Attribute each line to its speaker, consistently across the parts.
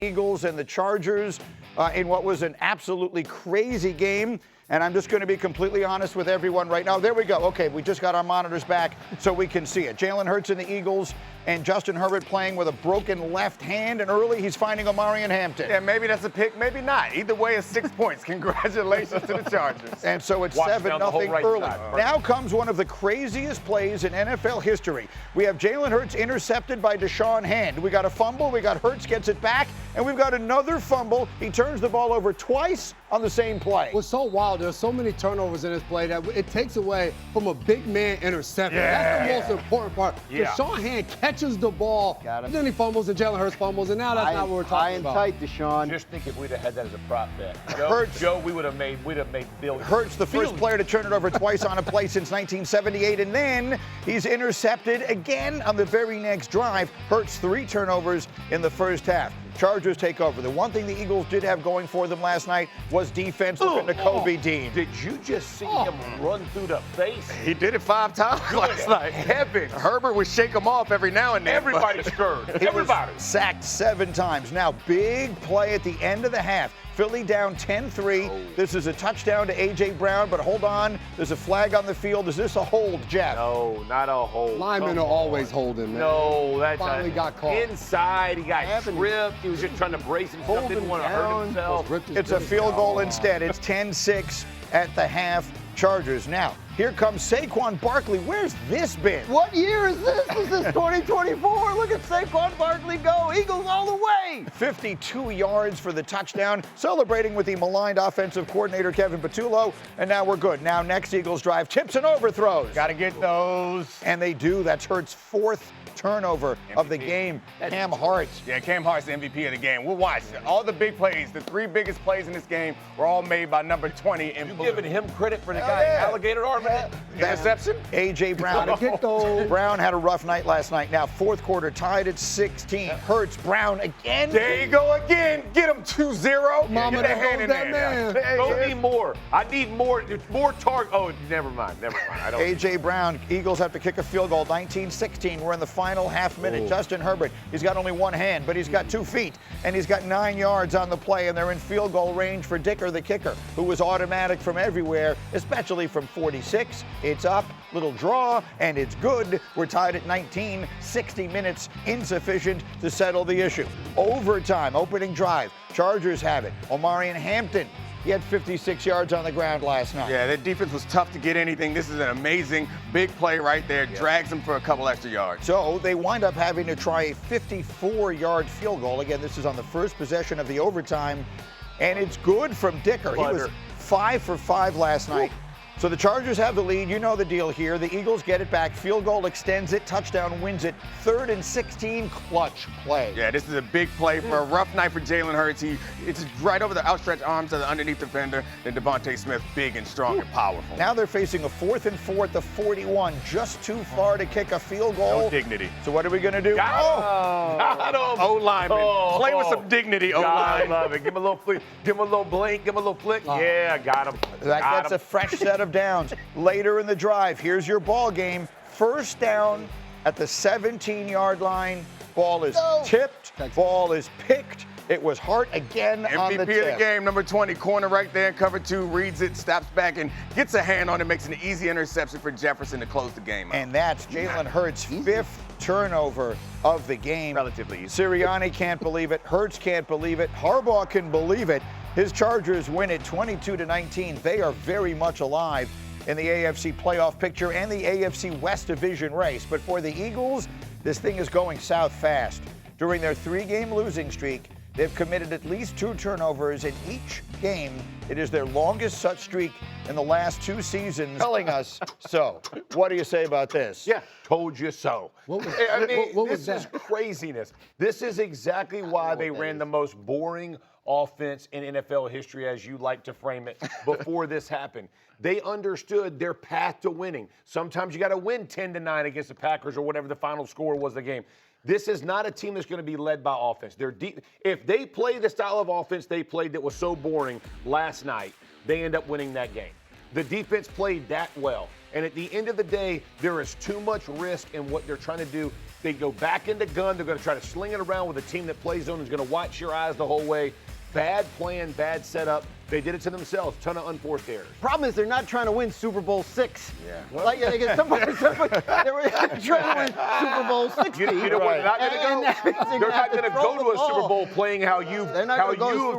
Speaker 1: Eagles and the Chargers in what was an absolutely crazy game. And I'm just going to be completely honest with everyone right now. There we go. Okay, we just got our monitors back so we can see it. Jalen Hurts and the Eagles and Justin Herbert playing with a broken left hand. And early, he's finding Omari and Hampton.
Speaker 2: Yeah, maybe that's a pick, maybe not. Either way, it's 6 points. Congratulations to the Chargers.
Speaker 1: And so it's 7-0 early. Now comes one of the craziest plays in NFL history. We have Jalen Hurts intercepted by Deshaun Hand. We got a fumble. We got Hurts gets it back. And we've got another fumble. He turns the ball over twice on the same play.
Speaker 3: It was so wild. There's so many turnovers in this play that it takes away from a big man interception.
Speaker 2: Yeah.
Speaker 3: That's the most important part.
Speaker 2: Yeah.
Speaker 3: Deshaun Hand catches the ball, then he fumbles, and Jalen Hurts fumbles, and now that's not what we're talking about.
Speaker 4: Tight, Deshaun.
Speaker 5: Just think if we'd have had that as a prop bet.
Speaker 1: Hurts,
Speaker 5: Joe, we'd have made billions.
Speaker 1: Hurts, the first player to turn it over twice on a play since 1978, and then he's intercepted again on the very next drive. Hurts 3 turnovers in the first half. Chargers take over. The one thing the Eagles did have going for them last night was defense looking to Kobe Dean.
Speaker 5: Did you just see him run through the face?
Speaker 2: He did it 5 times last night.
Speaker 5: Heaven.
Speaker 2: Herbert would shake him off every now and then.
Speaker 5: Everybody's scared. Everybody.
Speaker 1: Sacked 7 times. Now, big play at the end of the half. Philly down 10-3. This is a touchdown to A.J. Brown, but hold on. There's a flag on the field. Is this a hold, Jeff?
Speaker 5: No, not a hold.
Speaker 3: Linemen are always holding, man.
Speaker 5: No, that's
Speaker 3: Finally got caught.
Speaker 5: Inside, he got tripped. He was just trying to brace himself. Didn't want to hurt himself.
Speaker 1: It's a field goal instead. It's 10-6 at the half. Chargers. Now, here comes Saquon Barkley. Where's this been?
Speaker 4: What year is this? Is this 2024? Look at Saquon Barkley go. Eagles all the way.
Speaker 1: 52 yards for the touchdown, celebrating with the maligned offensive coordinator Kevin Patullo, and now we're good. Now next Eagles drive, tips and overthrows.
Speaker 2: Got to get those.
Speaker 1: And they do. That's Hurts' 4th turnover of the game. Cam Hart.
Speaker 2: Yeah, Cam Hart's the MVP of the game. We'll watch it. All the big plays, the 3 biggest plays in this game were all made by number 20 in blue.
Speaker 5: Giving him credit for the guy alligator arm.
Speaker 2: Interception?
Speaker 1: A.J. Brown. Brown had a rough night last night. Now, 4th quarter tied at 16. Hurts, Brown again.
Speaker 2: There you go again. Get him 2-0.
Speaker 3: Mama,
Speaker 2: Get
Speaker 3: there
Speaker 2: a hand
Speaker 3: goes
Speaker 2: in
Speaker 3: that
Speaker 2: there.
Speaker 3: man.
Speaker 5: Don't need more. I need more target. Oh, never mind. I don't.
Speaker 1: A.J. Brown, Eagles have to kick a field goal, 19-16. We're in the final half minute. Justin Herbert, he's got only 1 hand, but he's got 2 feet, and he's got 9 yards on the play, and they're in field goal range for Dicker, the kicker, who was automatic from everywhere, especially from 46. It's up, little draw, and it's good. We're tied at 19, 60 minutes, insufficient to settle the issue. Overtime, opening drive. Chargers have it. Omari and Hampton. He had 56 yards on the ground last night.
Speaker 2: Yeah, that defense was tough to get anything. This is an amazing big play right there. Drags them for a couple extra yards.
Speaker 1: So they wind up having to try a 54-yard field goal. Again, this is on the first possession of the overtime, and it's good from Dicker. He was 5 for 5 last night. So the Chargers have the lead. You know the deal here. The Eagles get it back. Field goal extends it. Touchdown wins it. 3rd and 16, clutch play.
Speaker 2: Yeah, this is a big play for a rough night for Jalen Hurts. It's right over the outstretched arms of the underneath defender. Then Devontae Smith, big and strong and powerful.
Speaker 1: Now they're facing a 4th and 4 at the 41. Just too far to kick a field goal.
Speaker 2: No dignity.
Speaker 1: So what are we going to do?
Speaker 5: Got him.
Speaker 2: O-lineman. Play with some dignity, O-line.
Speaker 5: Love it. Give him a little flick. Give him a little blink. Give him a little flick. Yeah, got him.
Speaker 1: That's a fresh set of downs. Later in the drive, here's your ball game. 1st down at the 17-yard line. Ball is tipped. Ball is picked. It was Hart again on the
Speaker 2: MVP
Speaker 1: tip.
Speaker 2: of the game, number 20, corner right there in cover 2, reads it, steps back, and gets a hand on it, makes an easy interception for Jefferson to close the game out.
Speaker 1: And that's Jalen Hurts' 5th turnover of the game.
Speaker 2: Relatively easy.
Speaker 1: Sirianni can't believe it. Hurts can't believe it. Harbaugh can believe it. His Chargers win it 22-19. They are very much alive in the AFC playoff picture and the AFC West division race. But for the Eagles, this thing is going south fast. During their 3-game losing streak, they've committed at least 2 turnovers in each game. It is their longest such streak in the last 2 seasons. Telling us so. What do you say about this?
Speaker 5: Yeah, told you so.
Speaker 3: What was,
Speaker 5: I mean,
Speaker 3: what was
Speaker 5: this
Speaker 3: that?
Speaker 5: is craziness. This is exactly why they ran the most boring offense in NFL history, as you like to frame it, before this happened. They understood their path to winning. Sometimes you got to win 10-9 against the Packers or whatever the final score was of the game. This is not a team that's going to be led by offense. They're deep. If they play the style of offense they played that was so boring last night, they end up winning that game. The defense played that well. And at the end of the day, there is too much risk in what they're trying to do. They go back into gun. They're going to try to sling it around with a team that plays zone and is going to watch your eyes the whole way. Bad plan, bad setup. They did it to themselves. Ton of unforced errors.
Speaker 4: Problem is they're not trying to win Super Bowl 6.
Speaker 2: Yeah.
Speaker 4: Like somebody they were trying to win Super Bowl 60.
Speaker 5: You know what? They're not going to go to a Super Bowl playing how you've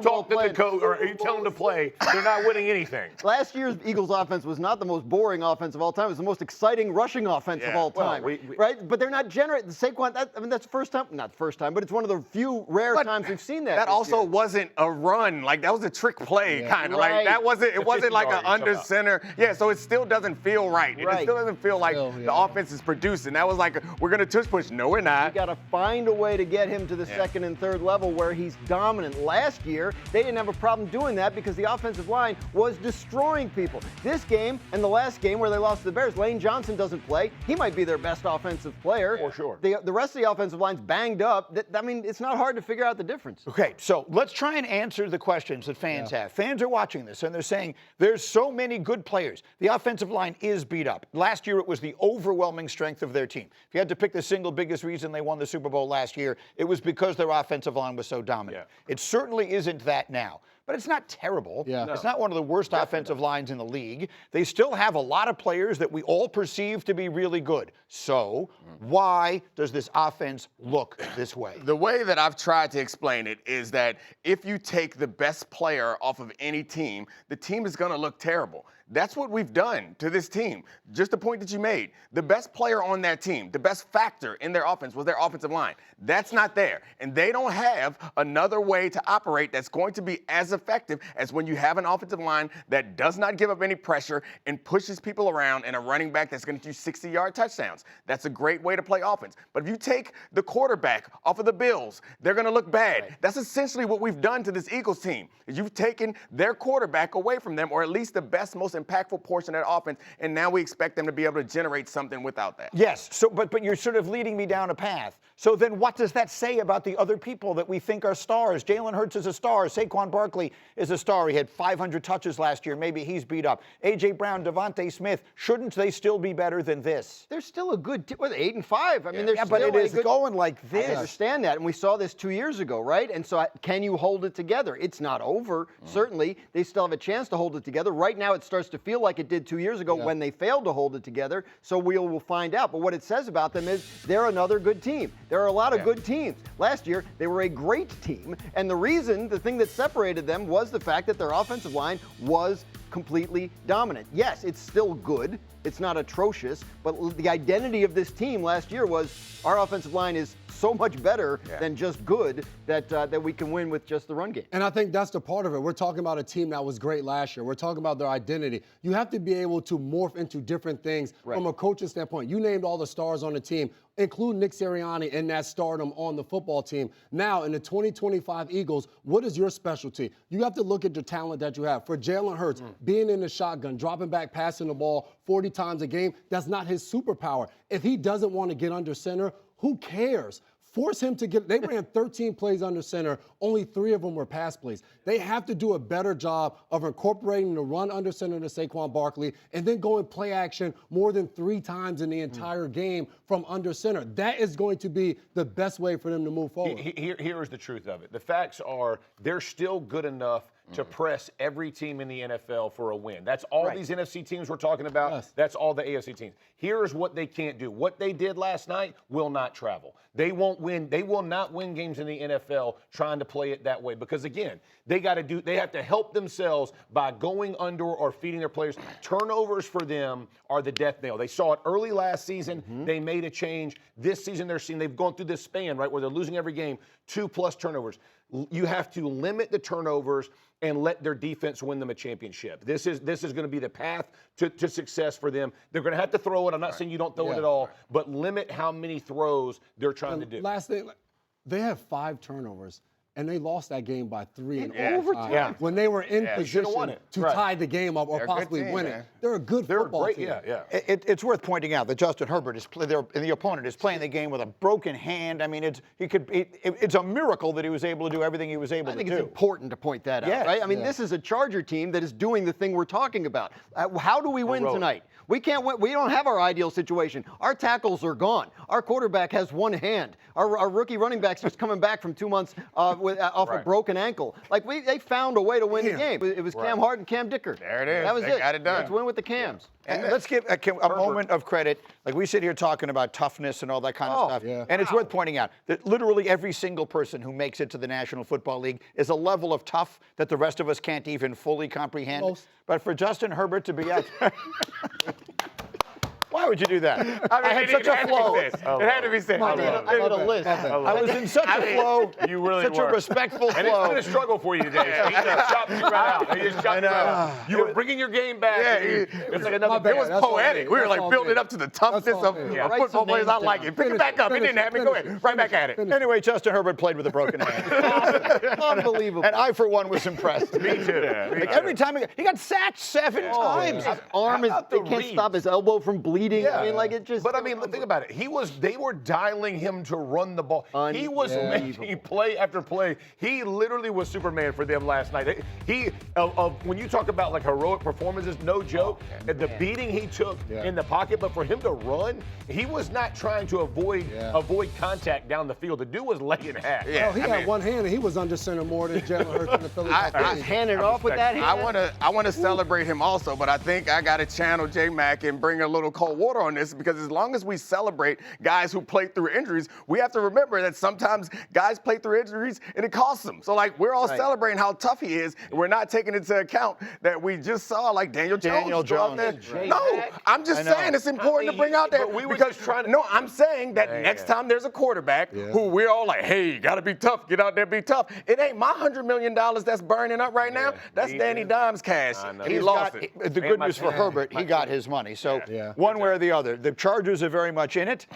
Speaker 5: talked them to coach or you tell them to play. They're not winning anything.
Speaker 4: Last year's Eagles offense was not the most boring offense of all time. It was the most exciting rushing offense of all time. Right? But they're not generating. Saquon, that's the first time. Not the first time, but it's one of the few rare times we've seen that.
Speaker 2: That also wasn't a run. Like, that was a trick play. Kind of like that wasn't. It wasn't like an under center. Yeah, so it still doesn't feel right. It still doesn't feel like the offense is producing. That was like we're gonna tush push. No, we're not.
Speaker 4: You got to find a way to get him to the second and third level where he's dominant. Last year they didn't have a problem doing that because the offensive line was destroying people. This game and the last game where they lost to the Bears, Lane Johnson doesn't play. He might be their best offensive player.
Speaker 5: For sure.
Speaker 4: The rest of the offensive line's banged up. I mean, it's not hard to figure out the difference.
Speaker 1: Okay, so let's try and answer the questions that fans have. Fans are watching this and they're saying there's so many good players. The offensive line is beat up. Last year it was the overwhelming strength of their team. If you had to pick the single biggest reason they won the Super Bowl last year, it was because their offensive line was so dominant. It certainly isn't that now. But it's not terrible. It's not one of the worst offensive lines in the league. They still have a lot of players that we all perceive to be really good. So why does this offense look this way?
Speaker 2: The way that I've tried to explain it is that if you take the best player off of any team, the team is going to look terrible. That's what we've done to this team. Just the point that you made. The best player on that team, the best factor in their offense was their offensive line. That's not there. And they don't have another way to operate that's going to be as effective as when you have an offensive line that does not give up any pressure and pushes people around and a running back that's going to do 60-yard touchdowns. That's a great way to play offense. But if you take the quarterback off of the Bills, they're going to look bad. That's essentially what we've done to this Eagles team. Is you've taken their quarterback away from them, or at least the best, most impactful portion of that offense, and now we expect them to be able to generate something without that.
Speaker 1: Yes, so but you're sort of leading me down a path. So then what does that say about the other people that we think are stars? Jalen Hurts is a star. Saquon Barkley is a star. He had 500 touches last year. Maybe he's beat up. A.J. Brown, Devontae Smith, shouldn't they still be better than this?
Speaker 4: They're still a good team. 8-5. I mean, they're
Speaker 1: but it is going like this.
Speaker 4: I understand that, and we saw this 2 years ago, right? And so can you hold it together? It's not over. Certainly, they still have a chance to hold it together. Right now, it starts to feel like it did 2 years ago when they failed to hold it together. So we will find out. But what it says about them is they're another good team. There are a lot of good teams. Last year, they were a great team. And the thing that separated them was the fact that their offensive line was completely dominant. Yes, it's still good. It's not atrocious, but the identity of this team last year was our offensive line is so much better than just good that we can win with just the run game.
Speaker 3: And I think that's the part of it. We're talking about a team that was great last year. We're talking about their identity. You have to be able to morph into different things from a coaching standpoint. You named all the stars on the team, including Nick Sirianni and that stardom on the football team. Now, in the 2025 Eagles, what is your specialty? You have to look at the talent that you have. For Jalen Hurts, being in the shotgun, dropping back, passing the ball 40 times a game, that's not his superpower. If he doesn't want to get under center, who cares? Force him to get. They ran 13 plays under center. Only 3 of them were pass plays. They have to do a better job of incorporating the run under center to Saquon Barkley and then going play action more than 3 times in the entire game from under center. That is going to be the best way for them to move forward.
Speaker 5: Here is the truth of it. The facts are they're still good enough to press every team in the NFL for a win. That's all these NFC teams we're talking about.
Speaker 3: Yes.
Speaker 5: That's all the AFC teams. Here's what they can't do. What they did last night will not travel. They won't win. They will not win games in the NFL trying to play it that way because, again, they have to help themselves by going under or feeding their players. Turnovers for them are the death knell. They saw it early last season. They made a change. This season they've gone through this span, right, where they're losing every game, 2+ turnovers. You have to limit the turnovers and let their defense win them a championship. This is going to be the path to success for them. They're going to have to throw it. I'm not saying you don't throw it at all, but limit how many throws they're trying to do.
Speaker 3: Last thing, they have 5 turnovers and they lost that game by 3 in
Speaker 4: overtime.
Speaker 3: overtime.
Speaker 5: Yeah.
Speaker 3: When they were in
Speaker 5: should've won
Speaker 3: position
Speaker 5: it.
Speaker 3: to
Speaker 5: Right.
Speaker 3: tie the game up or
Speaker 2: They're a good
Speaker 3: possibly
Speaker 2: team,
Speaker 3: win
Speaker 2: man.
Speaker 3: it. They're a good
Speaker 5: They're
Speaker 3: football
Speaker 5: great.
Speaker 3: team.
Speaker 5: Yeah.
Speaker 1: It's worth pointing out that Justin Herbert the opponent is playing the game with a broken hand. I mean, it's a miracle that he was able to do everything he was able
Speaker 4: I think
Speaker 1: to
Speaker 4: it's
Speaker 1: do.
Speaker 4: important to point that out,
Speaker 1: Yes.
Speaker 4: right? I mean, this is a Charger team that is doing the thing we're talking about. How do we win
Speaker 5: Heroic.
Speaker 4: tonight? We can't win. We don't have our ideal situation. Our tackles are gone. Our quarterback has one hand. Our rookie running back's just coming back from 2 months off a broken ankle. Like they found a way to win the game. It was Cam Hart and Cam Dicker.
Speaker 2: There it is.
Speaker 4: That was
Speaker 2: They
Speaker 4: it.
Speaker 2: got it done.
Speaker 4: Let's win with the Cams.
Speaker 1: And let's give a moment of credit. Like we sit here talking about toughness and all that kind of stuff.
Speaker 3: Yeah.
Speaker 1: And it's worth pointing out that literally every single person who makes it to the National Football League is a level of tough that the rest of us can't even fully comprehend.
Speaker 3: Most.
Speaker 1: But for Justin Herbert to be out Why would you do that? I had
Speaker 2: it
Speaker 1: such a
Speaker 2: had to be
Speaker 1: flow.
Speaker 2: said. It had to be said.
Speaker 4: I made a list.
Speaker 1: I was in such a flow.
Speaker 5: You really
Speaker 1: such
Speaker 5: were.
Speaker 1: a respectful
Speaker 5: And it's
Speaker 1: flow.
Speaker 5: been a struggle for you today. He just chopped you right out. He just chopped you right out. You were bringing your game back.
Speaker 2: Yeah,
Speaker 5: it's like
Speaker 3: My
Speaker 5: another.
Speaker 3: bad.
Speaker 2: It was
Speaker 3: That's all
Speaker 2: poetic.
Speaker 3: me.
Speaker 2: We were
Speaker 3: That's
Speaker 2: like
Speaker 3: all
Speaker 2: building
Speaker 3: me.
Speaker 2: it up to the toughness
Speaker 3: That's all
Speaker 2: of
Speaker 3: me.
Speaker 4: Yeah. Write
Speaker 2: football
Speaker 4: some
Speaker 2: players. I
Speaker 4: names
Speaker 2: like
Speaker 4: down.
Speaker 2: it. Pick it back up. It didn't happen. Go ahead. Right back at it.
Speaker 1: Anyway, Justin Herbert played with a broken hand.
Speaker 4: Unbelievable.
Speaker 1: And I, for one, was impressed.
Speaker 5: Me too.
Speaker 1: Like every time he got sacked 7 times.
Speaker 4: His arm is,
Speaker 5: How about
Speaker 4: they
Speaker 5: the
Speaker 4: can't
Speaker 5: reads?
Speaker 4: stop his elbow from bleeding. I mean, like it just.
Speaker 5: But I mean, think about it. They were dialing him to run the ball. He was making play after play. He literally was Superman for them last night. When you talk about like heroic performances, no joke. The beating he took in the pocket, but for him to run, he was not trying to avoid contact down the field. The dude was laying half.
Speaker 2: Yeah.
Speaker 3: Well, he had one hand and he was under center more than Jalen Hurts in the Phillies.
Speaker 4: Handing it off with that hand.
Speaker 2: I want to celebrate him also, but I think I got to channel J Mac and bring a little cold water on this, because as long as we celebrate guys who play through injuries, we have to remember that sometimes guys play through injuries and it costs them. So like we're all celebrating how tough he is, and we're not taking into account that we just saw like Daniel Jones. go out there.
Speaker 1: Right.
Speaker 2: No, I'm just saying it's important to bring out that.
Speaker 5: but we were
Speaker 2: because
Speaker 5: just trying to-
Speaker 2: no, I'm saying that next time there's a quarterback who we're all like, hey, you gotta be tough, get out there, be tough. It ain't my $100 million that's burning up right now. That's Danny Dimes' cash. He lost it.
Speaker 1: The good news for Herbert, he got his money. So one way or the other, the Chargers are very much in it.